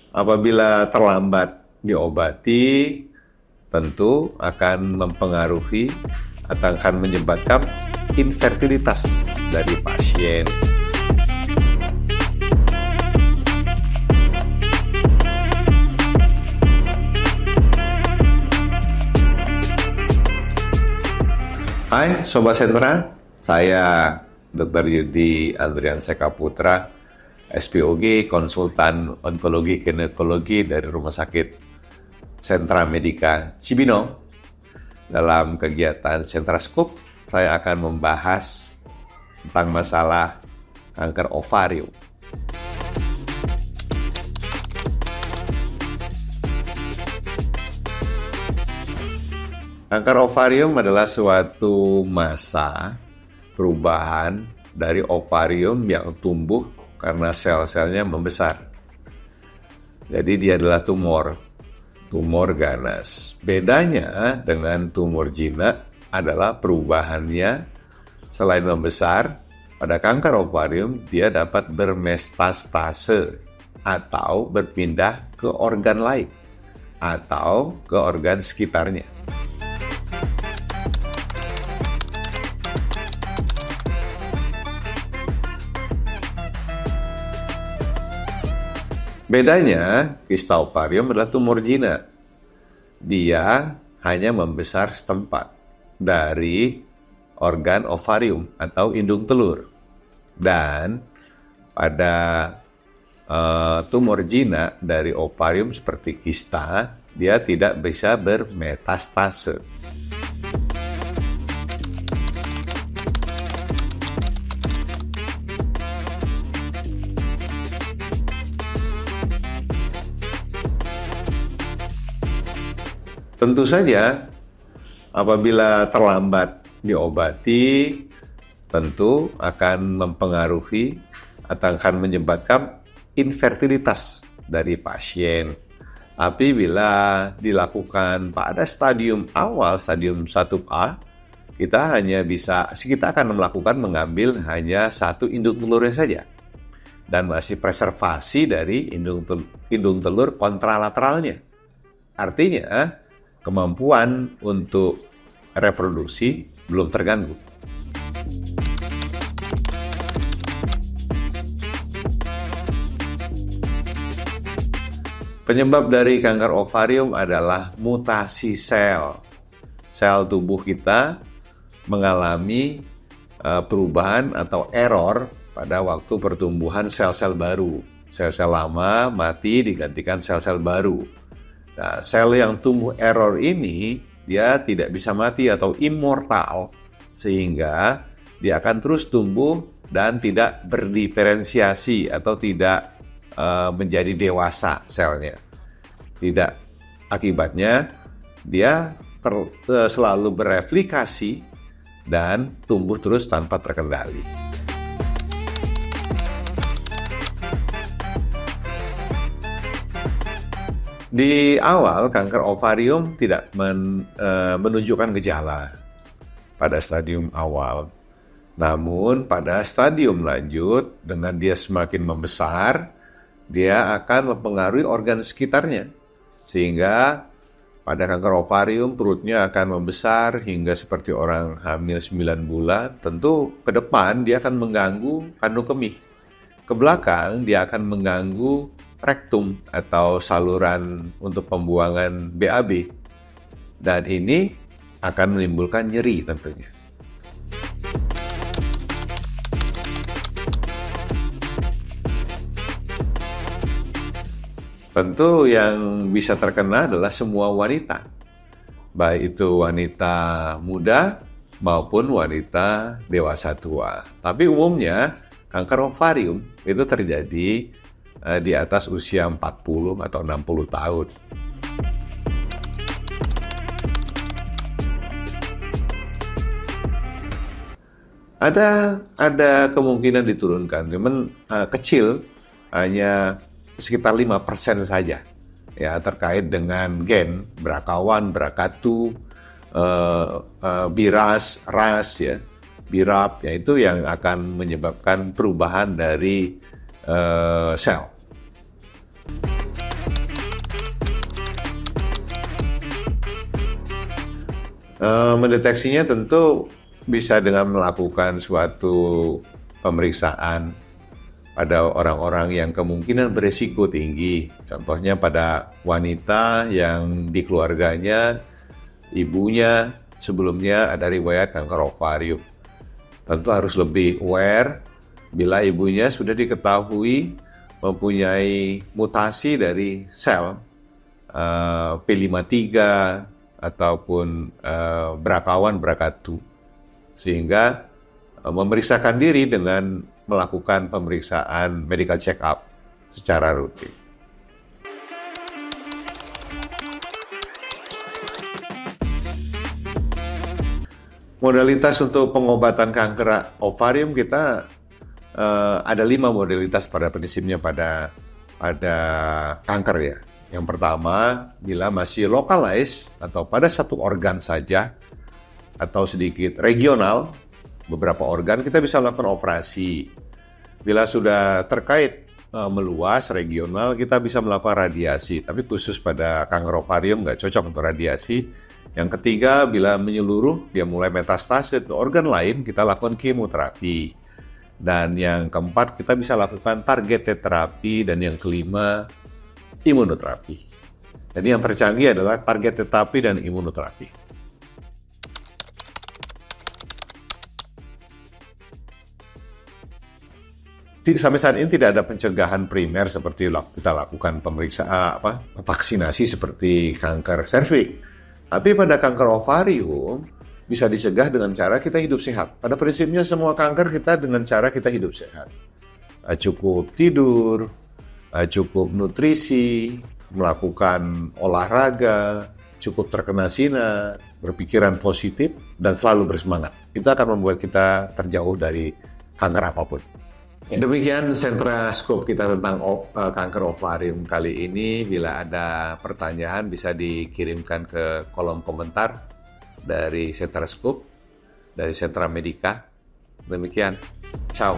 Apabila terlambat diobati, tentu akan mempengaruhi atau akan menyebabkan infertilitas dari pasien. Hai Sobat Sentra, saya Dr. Yudi Andrian Sekaputra, SPOG, konsultan onkologi ginekologi dari Rumah Sakit Sentra Medica Cibinong. Dalam kegiatan Sentrascope, saya akan membahas tentang masalah kanker ovarium. Kanker ovarium adalah suatu masa perubahan dari ovarium yang tumbuh karena sel-selnya membesar. Jadi dia adalah tumor ganas. Bedanya dengan tumor jinak adalah perubahannya selain membesar, pada kanker ovarium dia dapat bermetastase atau berpindah ke organ lain atau ke organ sekitarnya. Bedanya, kista ovarium adalah tumor jinak. Dia hanya membesar setempat dari organ ovarium atau indung telur. Dan pada tumor jinak dari ovarium seperti kista, dia tidak bisa bermetastase. Tentu saja, apabila terlambat diobati, tentu akan mempengaruhi atau akan menyebabkan infertilitas dari pasien. Tapi bila dilakukan pada stadium awal, stadium 1A, kita akan mengambil hanya satu indung telurnya saja. Dan masih preservasi dari indung telur kontralateralnya. Artinya, kemampuan untuk reproduksi belum terganggu. Penyebab dari kanker ovarium adalah mutasi sel. Sel tubuh kita mengalami perubahan atau error pada waktu pertumbuhan sel-sel baru. Sel-sel lama mati digantikan sel-sel baru. Nah, sel yang tumbuh error ini, dia tidak bisa mati atau immortal, sehingga dia akan terus tumbuh dan tidak berdiferensiasi atau tidak menjadi dewasa selnya. Tidak. Akibatnya, dia selalu bereplikasi dan tumbuh terus tanpa terkendali. Di awal, kanker ovarium tidak menunjukkan gejala pada stadium awal. Namun, pada stadium lanjut, dengan dia semakin membesar, dia akan mempengaruhi organ sekitarnya. Sehingga pada kanker ovarium, perutnya akan membesar hingga seperti orang hamil 9 bulan. Tentu ke depan dia akan mengganggu kandung kemih. Ke belakang, dia akan mengganggu rektum atau saluran untuk pembuangan BAB, dan ini akan menimbulkan nyeri tentunya. Tentu yang bisa terkena adalah semua wanita, baik itu wanita muda maupun wanita dewasa tua. Tapi umumnya kanker ovarium itu terjadi di atas usia 40 atau 60 tahun. Ada kemungkinan diturunkan, cuman kecil, hanya sekitar 5% saja. Ya, terkait dengan gen BRCA1, BRCA2, BRAS, RAS ya, BRAF, yaitu yang akan menyebabkan perubahan dari sel. Mendeteksinya tentu bisa dengan melakukan suatu pemeriksaan pada orang-orang yang kemungkinan berisiko tinggi. Contohnya pada wanita yang di keluarganya, ibunya sebelumnya ada riwayat kanker ovarium. Tentu harus lebih aware bila ibunya sudah diketahui mempunyai mutasi dari sel P53 ataupun BRCA1/BRCA2, sehingga memeriksakan diri dengan melakukan pemeriksaan medical check up secara rutin. Modalitas untuk pengobatan kanker ovarium kita ada 5 modalitas pada prinsipnya pada kanker ya. Yang pertama, bila masih localized atau pada satu organ saja atau sedikit regional, beberapa organ kita bisa melakukan operasi. Bila sudah terkait meluas regional, kita bisa melakukan radiasi. Tapi khusus pada kanker ovarium nggak cocok untuk radiasi. Yang ketiga, bila menyeluruh, dia mulai metastase ke organ lain, kita lakukan kemoterapi. Dan yang keempat, kita bisa lakukan targeted terapi. Dan yang kelima, imunoterapi. Jadi yang tercanggih adalah targeted terapi dan imunoterapi. Sampai saat ini tidak ada pencegahan primer seperti kita lakukan pemeriksaan vaksinasi seperti kanker serviks. Tapi pada kanker ovarium bisa dicegah dengan cara kita hidup sehat. Pada prinsipnya semua kanker kita dengan cara kita hidup sehat. Cukup tidur, cukup nutrisi, melakukan olahraga, cukup terkena sinar, berpikiran positif, dan selalu bersemangat. Itu akan membuat kita terjauh dari kanker apapun. Demikian Sentra Scope kita tentang kanker ovarium kali ini. Bila ada pertanyaan bisa dikirimkan ke kolom komentar dari Sentra Scope, dari Sentra Medica. Demikian, ciao.